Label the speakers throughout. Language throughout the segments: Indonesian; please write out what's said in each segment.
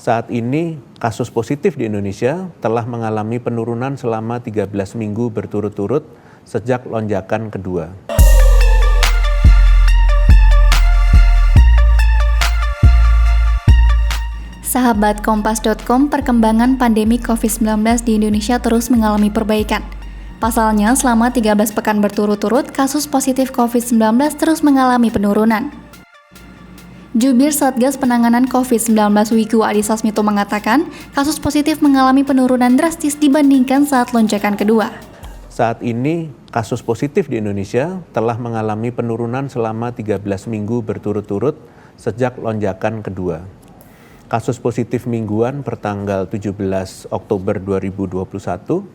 Speaker 1: Saat ini, kasus positif di Indonesia telah mengalami penurunan selama 13 minggu berturut-turut sejak lonjakan kedua.
Speaker 2: Sahabat Kompas.com, perkembangan pandemi COVID-19 di Indonesia terus mengalami perbaikan. Pasalnya, selama 13 pekan berturut-turut, kasus positif COVID-19 terus mengalami penurunan. Jubir Satgas Penanganan COVID-19 Wiku Adhisa Smito mengatakan, kasus positif mengalami penurunan drastis dibandingkan saat lonjakan kedua.
Speaker 1: Saat ini, kasus positif di Indonesia telah mengalami penurunan selama 13 minggu berturut-turut sejak lonjakan kedua. Kasus positif mingguan pertanggal 17 Oktober 2021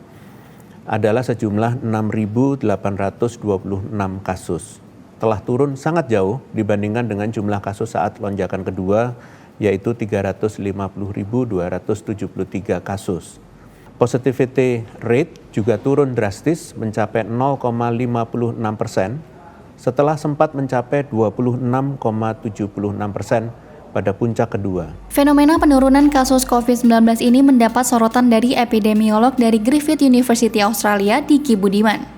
Speaker 1: adalah sejumlah 6.826 kasus. Telah turun sangat jauh dibandingkan dengan jumlah kasus saat lonjakan kedua, yaitu 350.273 kasus. Positivity rate juga turun drastis mencapai 0,56% setelah sempat mencapai 26,76% pada puncak kedua.
Speaker 2: Fenomena penurunan kasus COVID-19 ini mendapat sorotan dari epidemiolog dari Griffith University Australia, Diki Budiman.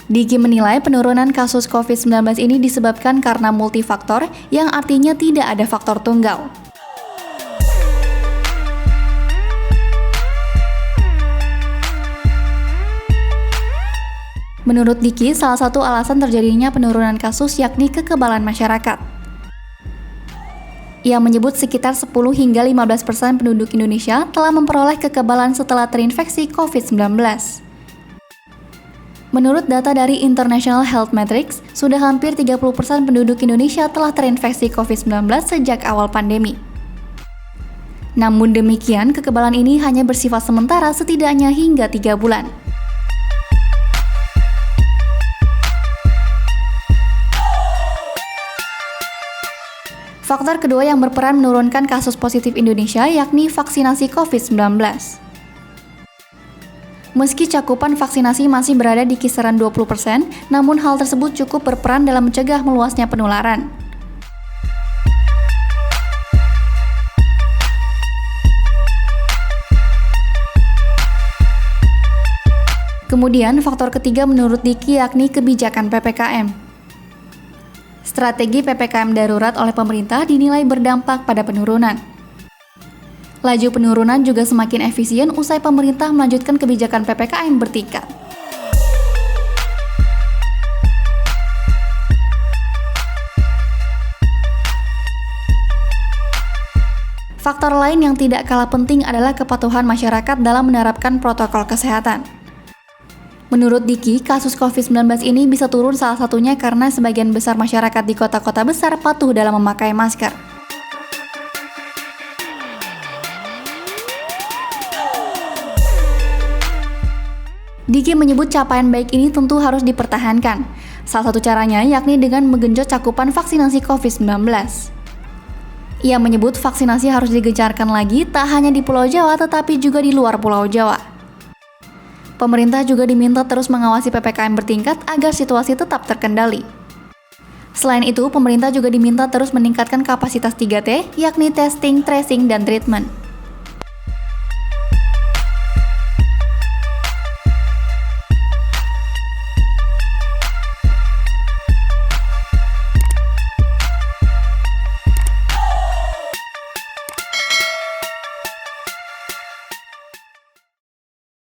Speaker 2: Diki menilai penurunan kasus COVID-19 ini disebabkan karena multifaktor, yang artinya tidak ada faktor tunggal. Menurut Diki, salah satu alasan terjadinya penurunan kasus yakni kekebalan masyarakat. Ia menyebut sekitar 10 hingga 15% penduduk Indonesia telah memperoleh kekebalan setelah terinfeksi COVID-19. Menurut data dari International Health Metrics, sudah hampir 30% penduduk Indonesia telah terinfeksi COVID-19 sejak awal pandemi. Namun demikian, kekebalan ini hanya bersifat sementara setidaknya hingga 3 bulan. Faktor kedua yang berperan menurunkan kasus positif Indonesia yakni vaksinasi COVID-19. Meski cakupan vaksinasi masih berada di kisaran 20%, namun hal tersebut cukup berperan dalam mencegah meluasnya penularan. Kemudian, faktor ketiga menurut Diki yakni kebijakan PPKM. Strategi PPKM darurat oleh pemerintah dinilai berdampak pada penurunan. Laju penurunan juga semakin efisien usai pemerintah melanjutkan kebijakan PPKM bertingkat. Faktor lain yang tidak kalah penting adalah kepatuhan masyarakat dalam menerapkan protokol kesehatan. Menurut Diki, kasus COVID-19 ini bisa turun salah satunya karena sebagian besar masyarakat di kota-kota besar patuh dalam memakai masker. Diki menyebut capaian baik ini tentu harus dipertahankan. Salah satu caranya yakni dengan menggenjot cakupan vaksinasi COVID-19. Ia menyebut vaksinasi harus digencarkan lagi tak hanya di Pulau Jawa tetapi juga di luar Pulau Jawa. Pemerintah juga diminta terus mengawasi PPKM bertingkat agar situasi tetap terkendali. Selain itu, pemerintah juga diminta terus meningkatkan kapasitas 3T, yakni testing, tracing, dan treatment.